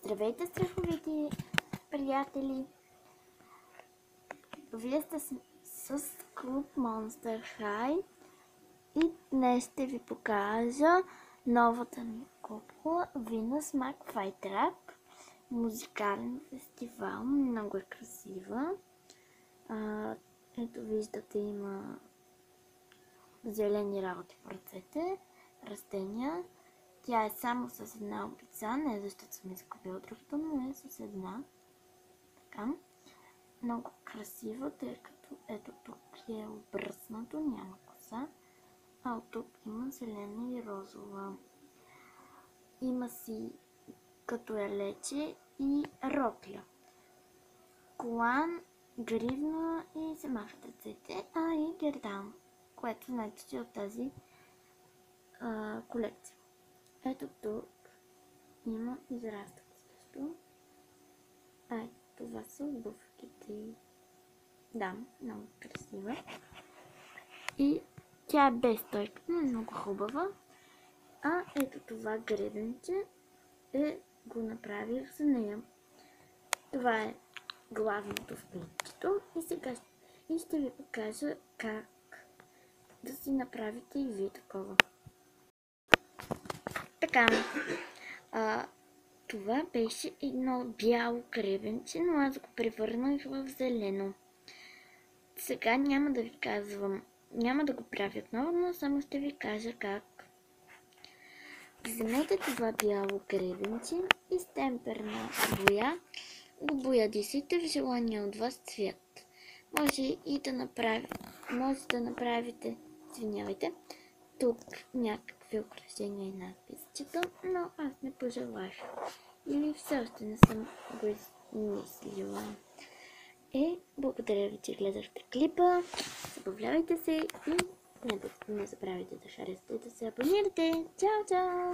Здравейте, страховити приятели! Вие сте с Клуб Monster High и днес ще ви покажа новата ми кукла Venus McFly Trap. Музикален фестивал, много е красива. Ето виждате, има зелени работи в ръцете, растения. Тя е само с една обица, не защото съм изгубила другата, но е с една. Така. Много красива, тъй като ето тук е обръснато, няма коса, а от тук има зелена и розова. Има си като елече и рокля. Колан, гривна и се махат ръцете, а и гердан, което значи, че от тази колекция. Ето тук има израстък също. Това са обувките. Да, много красива. И тя е без стойка, но много хубава. А ето това гребенче го направих за нея. Това е главното в клипчето. И сега ще ви покажа как да си направите и вие такова. Така, това беше едно бяло гребенче, но аз го превърнах в зелено. Сега няма да ви казвам, няма да го правя отново, но само ще ви кажа как. Вземете това бяло гребенче и с темперна боя го боядисайте в желания от вас цвят. Може да направите, извинявайте, тук някакви украшения и надписчета, но аз не пожелах. Или все още не съм го измислила. Благодаря ви, че гледахте клипа. Забавлявайте се и не забравяйте да харесате и да се абонирате. Чао, чао!